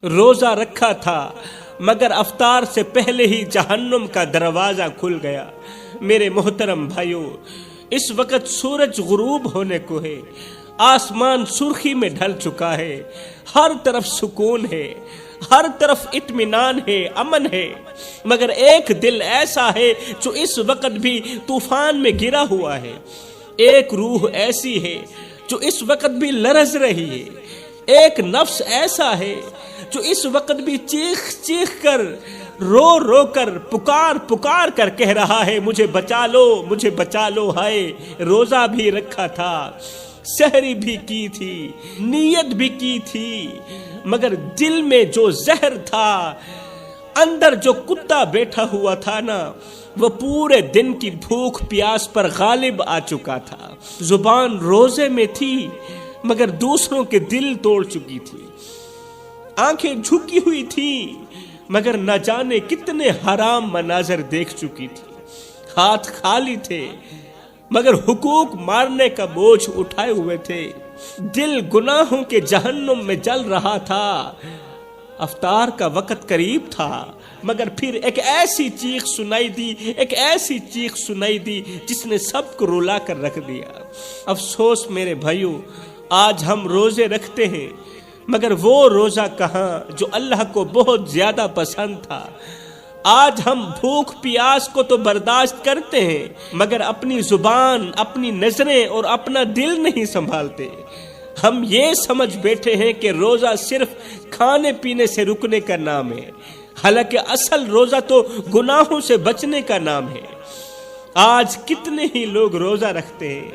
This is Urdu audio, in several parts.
روزہ رکھا تھا مگر افطار سے پہلے ہی جہنم کا دروازہ کھل گیا۔ میرے محترم بھائیوں، اس وقت سورج غروب ہونے کو ہے، آسمان سرخی میں ڈھل چکا ہے، ہر طرف سکون ہے، ہر طرف اطمینان ہے، امن ہے، مگر ایک دل ایسا ہے جو اس وقت بھی طوفان میں گرا ہوا ہے، ایک روح ایسی ہے جو اس وقت بھی لرز رہی ہے، ایک نفس ایسا ہے جو اس وقت بھی چیخ چیخ کر رو رو کر پکار کر کہہ رہا ہے مجھے بچا لو، مجھے بچا لو۔ ہائے، روزہ بھی رکھا تھا، سحری بھی کی تھی، نیت بھی کی تھی، مگر دل میں جو زہر تھا، اندر جو کتا بیٹھا ہوا تھا نا، وہ پورے دن کی بھوک پیاس پر غالب آ چکا تھا۔ زبان روزے میں تھی مگر دوسروں کے دل توڑ چکی تھی، آنکھیں جھکی ہوئی تھی مگر نہ جانے کتنے حرام مناظر دیکھ چکی تھی، ہاتھ خالی تھے مگر حقوق مارنے کا بوجھ اٹھائے ہوئے تھے، دل گناہوں کے جہنم میں جل رہا تھا۔ افطار کا وقت قریب تھا مگر پھر ایک ایسی چیخ سنائی دی جس نے سب کو رلا کر رکھ دیا۔ افسوس میرے بھائیوں، آج ہم روزے رکھتے ہیں مگر وہ روزہ کہاں جو اللہ کو بہت زیادہ پسند تھا۔ آج ہم بھوک پیاس کو تو برداشت کرتے ہیں مگر اپنی زبان، اپنی نظریں اور اپنا دل نہیں سنبھالتے۔ ہم یہ سمجھ بیٹھے ہیں کہ روزہ صرف کھانے پینے سے رکنے کا نام ہے، حالانکہ اصل روزہ تو گناہوں سے بچنے کا نام ہے۔ آج کتنے ہی لوگ روزہ رکھتے ہیں،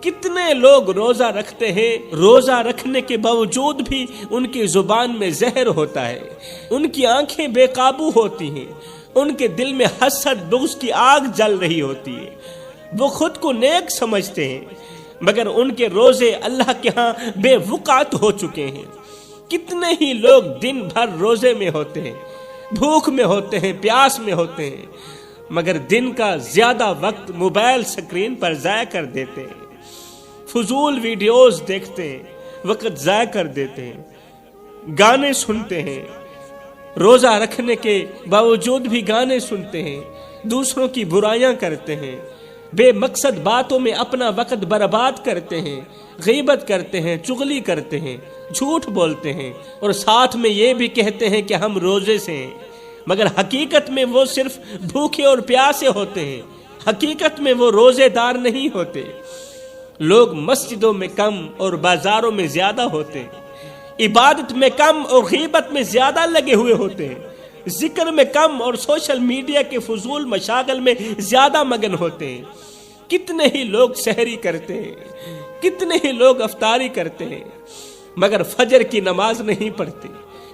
کتنے لوگ روزہ رکھتے ہیں، روزہ رکھنے کے باوجود بھی ان کی زبان میں زہر ہوتا ہے، ان کی آنکھیں بے قابو ہوتی ہیں، ان کے دل میں حسد بغض کی آگ جل رہی ہوتی ہے، وہ خود کو نیک سمجھتے ہیں مگر ان کے روزے اللہ کے ہاں بے وقعت ہو چکے ہیں۔ کتنے ہی لوگ دن بھر روزے میں ہوتے ہیں، بھوک میں ہوتے ہیں، پیاس میں ہوتے ہیں، مگر دن کا زیادہ وقت موبائل سکرین پر ضائع کر دیتے ہیں، فضول ویڈیوز دیکھتے ہیں، وقت ضائع کر دیتے ہیں، گانے سنتے ہیں، روزہ رکھنے کے باوجود بھی گانے سنتے ہیں، دوسروں کی برائیاں کرتے ہیں، بے مقصد باتوں میں اپنا وقت برباد کرتے ہیں، غیبت کرتے ہیں، چغلی کرتے ہیں، جھوٹ بولتے ہیں اور ساتھ میں یہ بھی کہتے ہیں کہ ہم روزے سے ہیں، مگر حقیقت میں وہ صرف بھوکے اور پیاسے ہوتے ہیں، حقیقت میں وہ روزے دار نہیں ہوتے۔ لوگ مسجدوں میں کم اور بازاروں میں زیادہ ہوتے ہیں، عبادت میں کم اور غیبت میں زیادہ لگے ہوئے ہوتے ہیں، ذکر میں کم اور سوشل میڈیا کے فضول مشاغل میں زیادہ مگن ہوتے ہیں۔ کتنے ہی لوگ سحری کرتے ہیں، کتنے ہی لوگ افطاری کرتے ہیں مگر فجر کی نماز نہیں پڑھتے،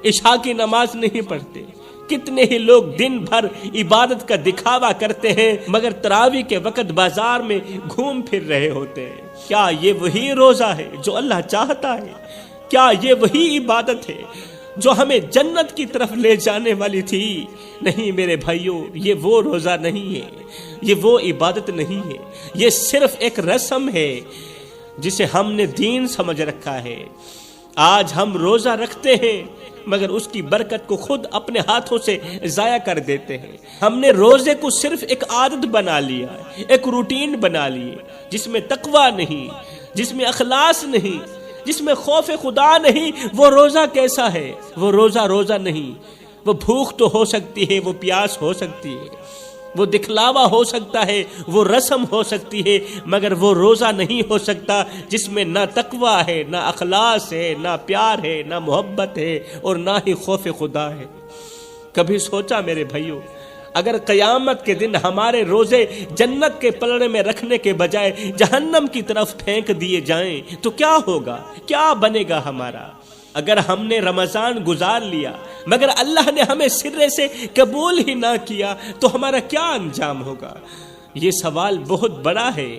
عشاء کی نماز نہیں پڑھتے۔ کتنے ہی لوگ دن بھر عبادت کا دکھاوا کرتے ہیں مگر تراویح کے وقت بازار میں گھوم پھر رہے ہوتے ہیں۔ کیا یہ وہی روزہ ہے جو اللہ چاہتا ہے؟ کیا یہ وہی عبادت ہے جو ہمیں جنت کی طرف لے جانے والی تھی؟ نہیں میرے بھائیوں، یہ وہ روزہ نہیں ہے، یہ وہ عبادت نہیں ہے، یہ صرف ایک رسم ہے جسے ہم نے دین سمجھ رکھا ہے۔ آج ہم روزہ رکھتے ہیں مگر اس کی برکت کو خود اپنے ہاتھوں سے ضائع کر دیتے ہیں۔ ہم نے روزے کو صرف ایک عادت بنا لیا، ایک روٹین بنا لی جس میں تقوی نہیں، جس میں اخلاص نہیں، جس میں خوف خدا نہیں۔ وہ روزہ کیسا ہے؟ وہ روزہ نہیں۔ وہ بھوک تو ہو سکتی ہے، وہ پیاس ہو سکتی ہے، وہ دکھلاوا ہو سکتا ہے، وہ رسم ہو سکتی ہے، مگر وہ روزہ نہیں ہو سکتا جس میں نہ تقوی ہے، نہ اخلاص ہے، نہ پیار ہے، نہ محبت ہے اور نہ ہی خوف خدا ہے۔ کبھی سوچا میرے بھائیوں، اگر قیامت کے دن ہمارے روزے جنت کے پلڑے میں رکھنے کے بجائے جہنم کی طرف پھینک دیے جائیں تو کیا ہوگا؟ کیا بنے گا ہمارا؟ اگر ہم نے رمضان گزار لیا مگر اللہ نے ہمیں سرے سے قبول ہی نہ کیا تو ہمارا کیا انجام ہوگا؟ یہ سوال بہت بڑا ہے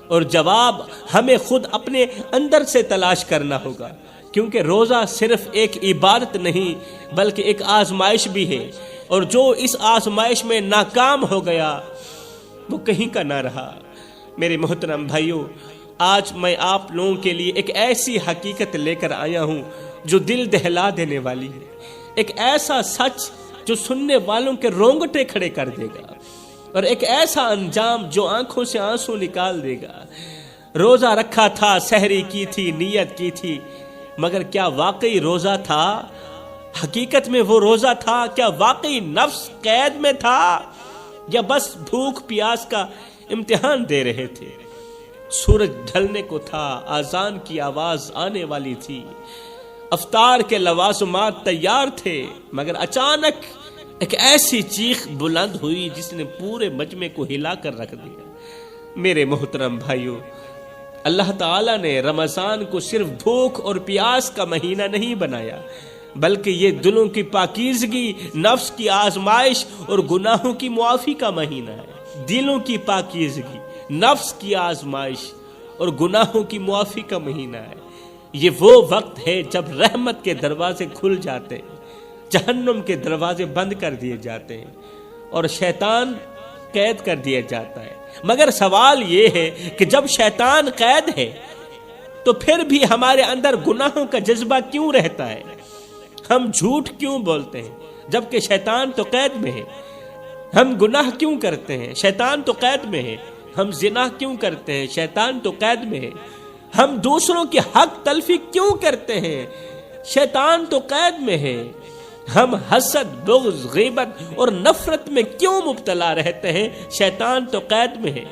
اور جواب ہمیں خود اپنے اندر سے تلاش کرنا ہوگا، کیونکہ روزہ صرف ایک عبادت نہیں بلکہ ایک آزمائش بھی ہے، اور جو اس آزمائش میں ناکام ہو گیا وہ کہیں کا نہ رہا۔ میرے محترم بھائیوں، آج میں آپ لوگوں کے لیے ایک ایسی حقیقت لے کر آیا ہوں جو دل دہلا دینے والی ہے، ایک ایسا سچ جو سننے والوں کے رونگٹے کھڑے کر دے گا، اور ایک ایسا انجام جو آنکھوں سے آنسو نکال دے گا۔ روزہ رکھا تھا، سحری کی تھی، نیت کی تھی، مگر کیا واقعی روزہ تھا؟ حقیقت میں وہ روزہ تھا؟ کیا واقعی نفس قید میں تھا، یا بس بھوک پیاس کا امتحان دے رہے تھے؟ سورج ڈھلنے کو تھا، اذان کی آواز آنے والی تھی، افطار کے لوازمات تیار تھے، مگر اچانک ایک ایسی چیخ بلند ہوئی جس نے پورے مجمع کو ہلا کر رکھ دیا۔ میرے محترم بھائیوں، اللہ تعالیٰ نے رمضان کو صرف بھوک اور پیاس کا مہینہ نہیں بنایا، بلکہ یہ دلوں کی پاکیزگی، نفس کی آزمائش اور گناہوں کی معافی کا مہینہ ہے۔ دلوں کی پاکیزگی، نفس کی آزمائش اور گناہوں کی معافی کا مہینہ ہے۔ یہ وہ وقت ہے جب رحمت کے دروازے کھل جاتے ہیں، جہنم کے دروازے بند کر دیے جاتے ہیں، اور شیطان قید کر دیا جاتا ہے۔ مگر سوال یہ ہے کہ جب شیطان قید ہے تو پھر بھی ہمارے اندر گناہوں کا جذبہ کیوں رہتا ہے؟ ہم جھوٹ کیوں بولتے ہیں جبکہ شیطان تو قید میں ہے؟ ہم گناہ کیوں کرتے ہیں؟ شیطان تو قید میں ہے۔ ہم زنا کیوں کرتے ہیں؟ شیطان تو قید میں ہے۔ ہم دوسروں کے حق تلفی کیوں کرتے ہیں؟ شیطان تو قید میں ہے۔ ہم حسد، بغض، غیبت اور نفرت میں کیوں مبتلا رہتے ہیں؟ شیطان تو قید میں ہے۔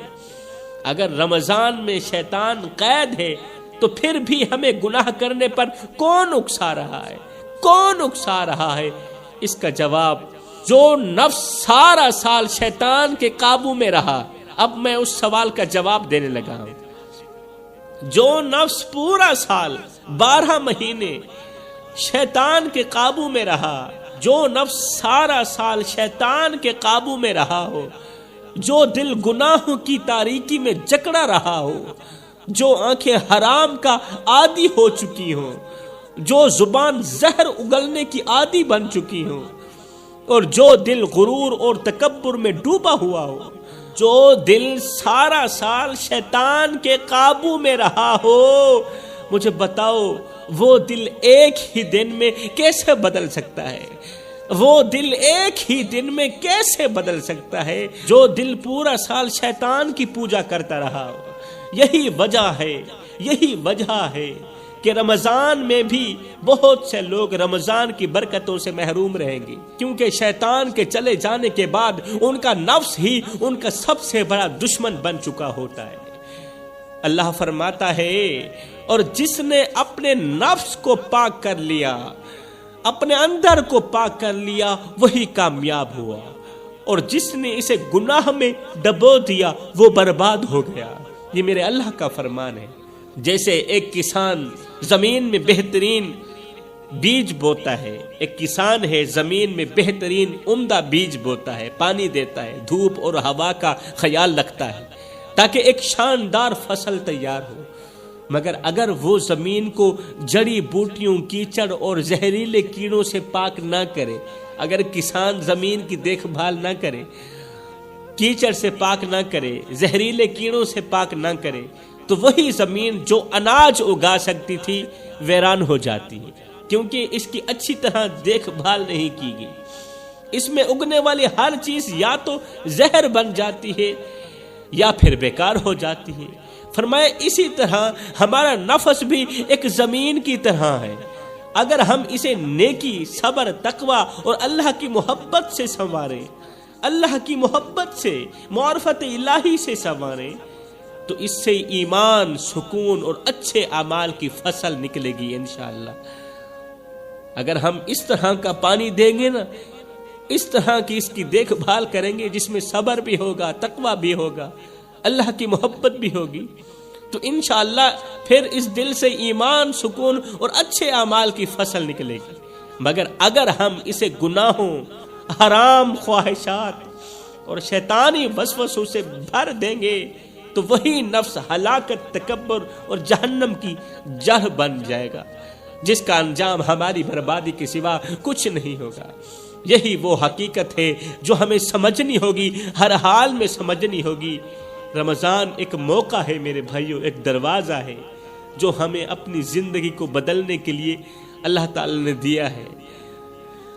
اگر رمضان میں شیطان قید ہے تو پھر بھی ہمیں گناہ کرنے پر کون اکسا رہا ہے؟ کون اکسا رہا ہے؟ اس کا جواب، جو نفس سارا سال شیطان کے قابو میں رہا۔ اب میں اس سوال کا جواب دینے لگا ہوں۔ جو نفس پورا سال 12 مہینے شیطان کے قابو میں رہا، جو نفس سارا سال شیطان کے قابو میں رہا ہو، جو دل گناہوں کی تاریکی میں جکڑا رہا ہو، جو آنکھیں حرام کا عادی ہو چکی ہوں، جو زبان زہر اگلنے کی عادی بن چکی ہوں، اور جو دل غرور اور تکبر میں ڈوبا ہوا ہو، جو دل سارا سال شیطان کے قابو میں رہا ہو، مجھے بتاؤ وہ دل ایک ہی دن میں کیسے بدل سکتا ہے؟ وہ دل ایک ہی دن میں کیسے بدل سکتا ہے جو دل پورا سال شیطان کی پوجا کرتا رہا ہو؟ یہی وجہ ہے کہ رمضان میں بھی بہت سے لوگ رمضان کی برکتوں سے محروم رہیں گے، کیونکہ شیطان کے چلے جانے کے بعد ان کا نفس ہی ان کا سب سے بڑا دشمن بن چکا ہوتا ہے۔ اللہ فرماتا ہے، اور جس نے اپنے نفس کو پاک کر لیا، اپنے اندر کو پاک کر لیا، وہی کامیاب ہوا، اور جس نے اسے گناہ میں ڈبو دیا وہ برباد ہو گیا۔ یہ میرے اللہ کا فرمان ہے۔ جیسے ایک کسان زمین میں بہترین بیج بوتا ہے، ایک کسان ہے زمین میں بہترین عمدہ بیج بوتا ہے، پانی دیتا ہے، دھوپ اور ہوا کا خیال رکھتا ہے تاکہ ایک شاندار فصل تیار ہو، مگر اگر وہ زمین کو جڑی بوٹیوں، کیچڑ اور زہریلے کیڑوں سے پاک نہ کرے، اگر کسان زمین کی دیکھ بھال نہ کرے، کیچڑ سے پاک نہ کرے، زہریلے کیڑوں سے پاک نہ کرے، تو وہی زمین جو اناج اگا سکتی تھی ویران ہو جاتی ہے، کیونکہ اس کی اچھی طرح دیکھ بھال نہیں کی گئی۔ اس میں اگنے والی ہر چیز یا تو زہر بن جاتی ہے یا پھر بیکار ہو جاتی ہے۔ فرمایا اسی طرح ہمارا نفس بھی ایک زمین کی طرح ہے، اگر ہم اسے نیکی، صبر، تقوی اور اللہ کی محبت سے سنواریں، اللہ کی محبت سے، معرفت الہی سے سنواریں، تو اس سے ایمان، سکون اور اچھے اعمال کی فصل نکلے گی انشاءاللہ۔ اگر ہم اس طرح کا پانی دیں گے نا، اس طرح کی اس کی دیکھ بھال کریں گے جس میں صبر بھی ہوگا، تقوی بھی ہوگا، اللہ کی محبت بھی ہوگی، تو انشاءاللہ پھر اس دل سے ایمان، سکون اور اچھے اعمال کی فصل نکلے گی۔ مگر اگر ہم اسے گناہوں، حرام خواہشات اور شیطانی وسوسوں سے بھر دیں گے تو وہی نفس ہلاکت، تکبر اور جہنم کی جڑ بن جائے گا، جس کا انجام ہماری بربادی کے سوا کچھ نہیں ہوگا۔ یہی وہ حقیقت ہے جو ہمیں سمجھنی ہوگی، ہر حال میں سمجھنی ہوگی۔ رمضان ایک موقع ہے میرے بھائیوں، ایک دروازہ ہے جو ہمیں اپنی زندگی کو بدلنے کے لیے اللہ تعالی نے دیا ہے۔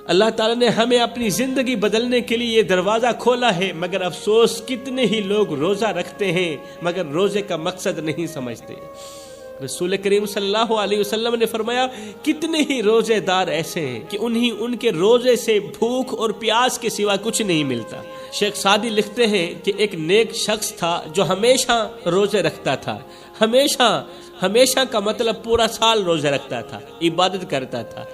اللہ تعالیٰ نے ہمیں اپنی زندگی بدلنے کے لیے یہ دروازہ کھولا ہے، مگر افسوس کتنے ہی لوگ روزہ رکھتے ہیں مگر روزے کا مقصد نہیں سمجھتے۔ رسول کریم صلی اللہ علیہ وسلم نے فرمایا کتنے ہی روزے دار ایسے ہیں کہ ان کے روزے سے بھوک اور پیاس کے سوا کچھ نہیں ملتا۔ شیخ سعدی لکھتے ہیں کہ ایک نیک شخص تھا جو ہمیشہ روزے رکھتا تھا، ہمیشہ کا مطلب پورا سال روزے رکھتا تھا، عبادت کرتا تھا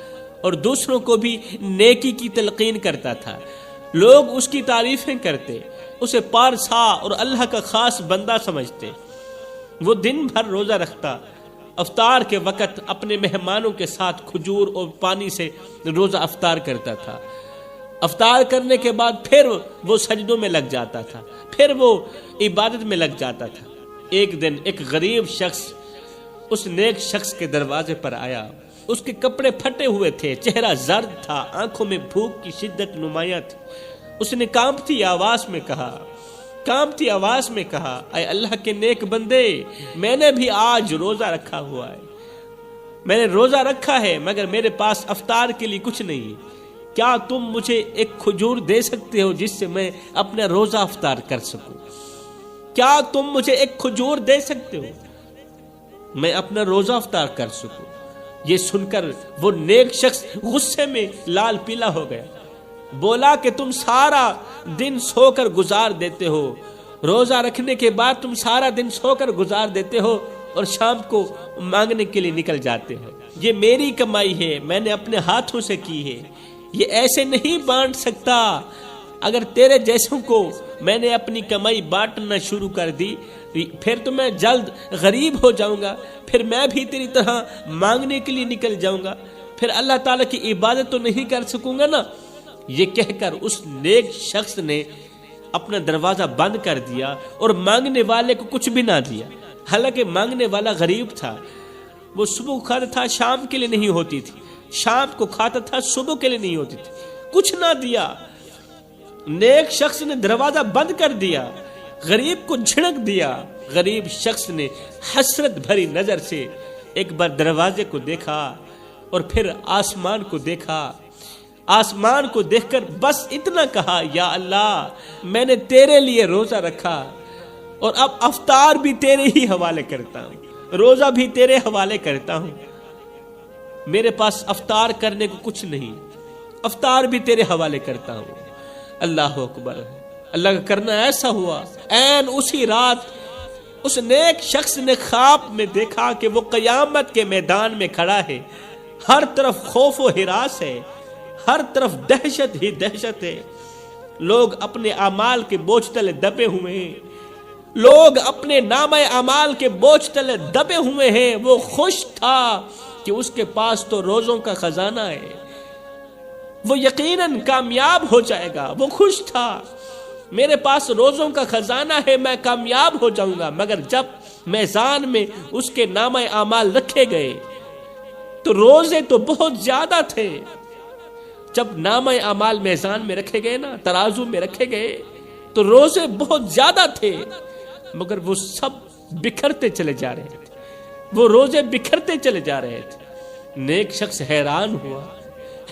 اور دوسروں کو بھی نیکی کی تلقین کرتا تھا۔ لوگ اس کی تعریفیں کرتے، اسے پارسا اور اللہ کا خاص بندہ سمجھتے۔ وہ دن بھر روزہ رکھتا، افطار کے وقت اپنے مہمانوں کے ساتھ کھجور اور پانی سے روزہ افطار کرتا تھا۔ افطار کرنے کے بعد پھر وہ سجدوں میں لگ جاتا تھا، پھر وہ عبادت میں لگ جاتا تھا۔ ایک دن ایک غریب شخص اس نیک شخص کے دروازے پر آیا۔ اس کے کپڑے پھٹے ہوئے تھے، چہرہ زرد تھا، آنکھوں میں بھوک کی شدت نمایاں تھی۔ اس نے کانپتی آواز میں کہا اے اللہ کے نیک بندے، میں نے بھی آج روزہ رکھا ہوا ہے، میں نے روزہ رکھا ہے مگر میرے پاس افطار کے لیے کچھ نہیں، کیا تم مجھے ایک کھجور دے سکتے ہو جس سے میں اپنا روزہ افطار کر سکوں؟ کیا تم مجھے ایک کھجور دے سکتے ہو میں اپنا روزہ افطار کر سکوں؟ یہ سن کر وہ نیک شخص غصے میں لال پیلا ہو گیا، بولا کہ تم سارا دن سو کر گزار دیتے ہو، روزہ رکھنے کے بعد تم سارا دن سو کر گزار دیتے ہو اور شام کو مانگنے کے لیے نکل جاتے ہو۔ یہ میری کمائی ہے، میں نے اپنے ہاتھوں سے کی ہے، یہ ایسے نہیں بانٹ سکتا۔ اگر تیرے جیسوں کو میں نے اپنی کمائی بانٹنا شروع کر دی پھر تو میں جلد غریب ہو جاؤں گا، پھر میں بھی تیری طرح مانگنے کے لیے نکل جاؤں گا، پھر اللہ تعالیٰ کی عبادت تو نہیں کر سکوں گا نا۔ یہ کہہ کر اس نیک شخص نے اپنا دروازہ بند کر دیا اور مانگنے والے کو کچھ بھی نہ دیا۔ حالانکہ مانگنے والا غریب تھا، وہ صبح کو کھاتا تھا، شام کے لیے نہیں ہوتی تھی، شام کو کھاتا تھا، صبح کے لیے نہیں ہوتی تھی، کچھ نہ دیا۔ نیک شخص نے دروازہ بند کر دیا، غریب کو جھڑک دیا۔ غریب شخص نے حسرت بھری نظر سے ایک بار دروازے کو دیکھا اور پھر آسمان کو دیکھا۔ آسمان کو دیکھ کر بس اتنا کہا، یا اللہ، میں نے تیرے لیے روزہ رکھا اور اب افطار بھی تیرے ہی حوالے کرتا ہوں، روزہ بھی تیرے حوالے کرتا ہوں، میرے پاس افطار کرنے کو کچھ نہیں، افطار بھی تیرے حوالے کرتا ہوں۔ اللہ اکبر۔ اللہ کا کرنا ایسا ہوا، عین اسی رات اس نیک شخص نے خواب میں دیکھا کہ وہ قیامت کے میدان میں کھڑا ہے، ہر طرف خوف و ہراس ہے، ہر طرف دہشت ہی دہشت ہے، لوگ اپنے اعمال کے بوجھ تلے دبے ہوئے ہیں، لوگ اپنے نامہ اعمال کے بوجھ تلے دبے ہوئے ہیں۔ وہ خوش تھا کہ اس کے پاس تو روزوں کا خزانہ ہے، وہ یقیناً کامیاب ہو جائے گا۔ وہ خوش تھا، میرے پاس روزوں کا خزانہ ہے، میں کامیاب ہو جاؤں گا۔ مگر جب میزان میں اس کے نامہ اعمال رکھے گئے تو روزے تو بہت زیادہ تھے۔ جب نامہ اعمال میزان میں رکھے گئے نا، ترازو میں رکھے گئے تو روزے بہت زیادہ تھے، مگر وہ سب بکھرتے چلے جا رہے تھے، وہ روزے بکھرتے چلے جا رہے تھے۔ نیک شخص حیران ہوا،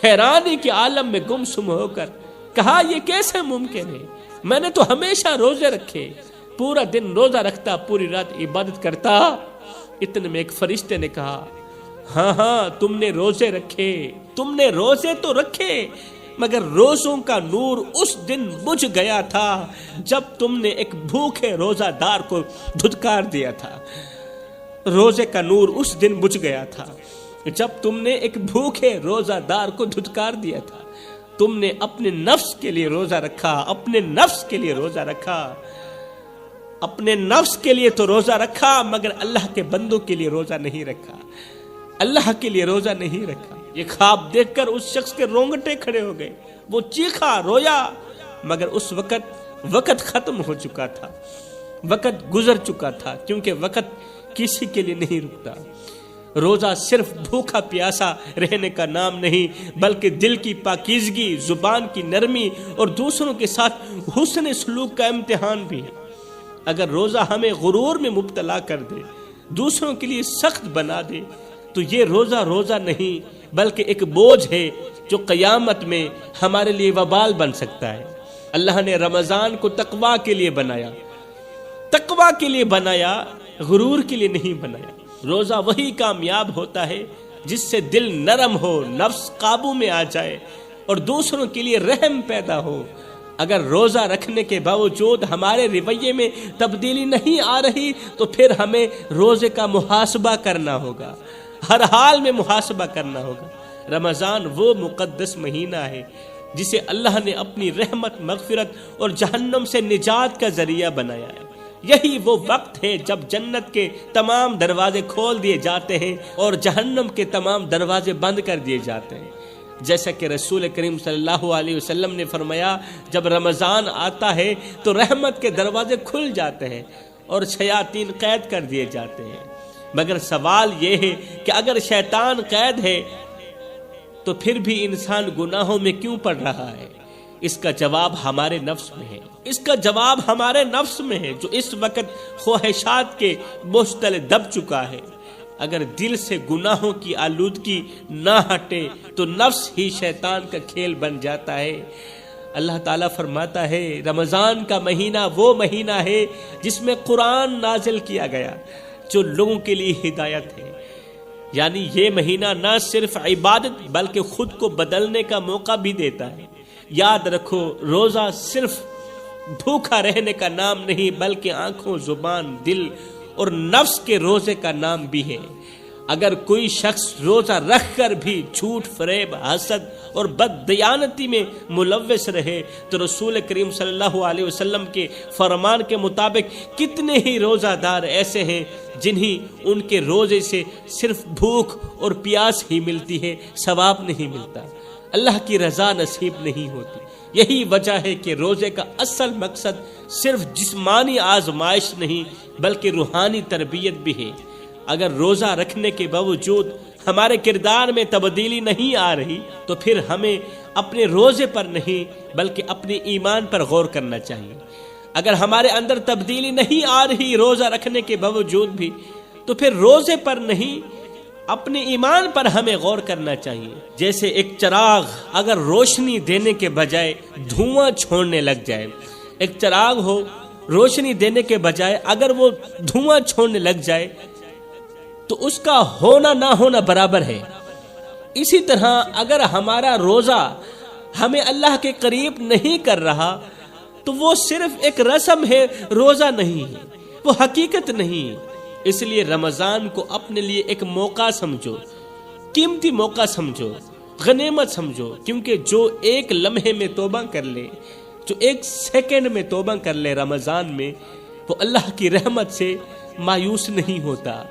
حیرانی کے عالم میں گمسم ہو کر کہا، یہ کیسے ممکن ہے؟ میں نے تو ہمیشہ روزے رکھے، پورا دن روزہ رکھتا، پوری رات عبادت کرتا۔ اتنے میں ایک فرشتے نے کہا، ہاں تم نے روزے رکھے، تم نے روزے تو رکھے، مگر روزوں کا نور اس دن بجھ گیا تھا جب تم نے ایک بھوکے روزہ دار کو دھتکار دیا تھا۔ روزے کا نور اس دن بجھ گیا تھا جب تم نے ایک بھوکے روزہ دار کو دھتکار دیا تھا۔ تم نے اپنے نفس کے لیے روزہ رکھا، اپنے نفس کے لیے روزہ رکھا، اپنے نفس کے لیے تو روزہ رکھا، مگر اللہ کے بندوں کے لیے روزہ نہیں رکھا، اللہ کے لیے روزہ نہیں رکھا۔ یہ خواب دیکھ کر اس شخص کے رونگٹے کھڑے ہو گئے، وہ چیخا، رویا، مگر اس وقت ختم ہو چکا تھا، وقت گزر چکا تھا، کیونکہ وقت کسی کے لیے نہیں رکتا۔ روزہ صرف بھوکا پیاسا رہنے کا نام نہیں، بلکہ دل کی پاکیزگی، زبان کی نرمی اور دوسروں کے ساتھ حسن سلوک کا امتحان بھی ہے۔ اگر روزہ ہمیں غرور میں مبتلا کر دے، دوسروں کے لیے سخت بنا دے، تو یہ روزہ نہیں بلکہ ایک بوجھ ہے جو قیامت میں ہمارے لیے وبال بن سکتا ہے۔ اللہ نے رمضان کو تقویٰ کے لیے بنایا، تقویٰ کے لیے بنایا، غرور کے لیے نہیں بنایا۔ روزہ وہی کامیاب ہوتا ہے جس سے دل نرم ہو، نفس قابو میں آ جائے اور دوسروں کے لیے رحم پیدا ہو۔ اگر روزہ رکھنے کے باوجود ہمارے رویے میں تبدیلی نہیں آ رہی تو پھر ہمیں روزے کا محاسبہ کرنا ہوگا، ہر حال میں محاسبہ کرنا ہوگا۔ رمضان وہ مقدس مہینہ ہے جسے اللہ نے اپنی رحمت، مغفرت اور جہنم سے نجات کا ذریعہ بنایا ہے۔ یہی وہ وقت ہے جب جنت کے تمام دروازے کھول دیے جاتے ہیں اور جہنم کے تمام دروازے بند کر دیے جاتے ہیں۔ جیسا کہ رسول کریم صلی اللہ علیہ وسلم نے فرمایا، جب رمضان آتا ہے تو رحمت کے دروازے کھل جاتے ہیں اور شیاطین قید کر دیے جاتے ہیں۔ مگر سوال یہ ہے کہ اگر شیطان قید ہے تو پھر بھی انسان گناہوں میں کیوں پڑ رہا ہے؟ اس کا جواب ہمارے نفس میں ہے، اس کا جواب ہمارے نفس میں ہے جو اس وقت خواہشات کے بوجھ تلے دب چکا ہے۔ اگر دل سے گناہوں کی آلودگی نہ ہٹے تو نفس ہی شیطان کا کھیل بن جاتا ہے۔ اللہ تعالیٰ فرماتا ہے رمضان کا مہینہ وہ مہینہ ہے جس میں قرآن نازل کیا گیا جو لوگوں کے لیے ہدایت ہے۔ یعنی یہ مہینہ نہ صرف عبادت بلکہ خود کو بدلنے کا موقع بھی دیتا ہے۔ یاد رکھو، روزہ صرف بھوکا رہنے کا نام نہیں بلکہ آنکھوں، زبان، دل اور نفس کے روزے کا نام بھی ہے۔ اگر کوئی شخص روزہ رکھ کر بھی جھوٹ، فریب، حسد اور بددیانتی میں ملوث رہے تو رسول کریم صلی اللہ علیہ وسلم کے فرمان کے مطابق کتنے ہی روزہ دار ایسے ہیں جنہیں ان کے روزے سے صرف بھوک اور پیاس ہی ملتی ہے، ثواب نہیں ملتا، اللہ کی رضا نصیب نہیں ہوتی۔ یہی وجہ ہے کہ روزے کا اصل مقصد صرف جسمانی آزمائش نہیں بلکہ روحانی تربیت بھی ہے۔ اگر روزہ رکھنے کے باوجود ہمارے کردار میں تبدیلی نہیں آ رہی تو پھر ہمیں اپنے روزے پر نہیں بلکہ اپنے ایمان پر غور کرنا چاہیے۔ اگر ہمارے اندر تبدیلی نہیں آ رہی روزہ رکھنے کے باوجود بھی تو پھر روزے پر نہیں اپنے ایمان پر ہمیں غور کرنا چاہیے۔ جیسے ایک چراغ اگر روشنی دینے کے بجائے دھواں چھوڑنے لگ جائے، ایک چراغ ہو روشنی دینے کے بجائے اگر وہ دھواں چھوڑنے لگ جائے تو اس کا ہونا نہ ہونا برابر ہے۔ اسی طرح اگر ہمارا روزہ ہمیں اللہ کے قریب نہیں کر رہا تو وہ صرف ایک رسم ہے، روزہ نہیں ہے، وہ حقیقت نہیں۔ اس لیے رمضان کو اپنے لیے ایک موقع سمجھو، قیمتی موقع سمجھو، غنیمت سمجھو، کیونکہ جو ایک لمحے میں توبہ کر لے، جو ایک سیکنڈ میں توبہ کر لے رمضان میں، وہ اللہ کی رحمت سے مایوس نہیں ہوتا۔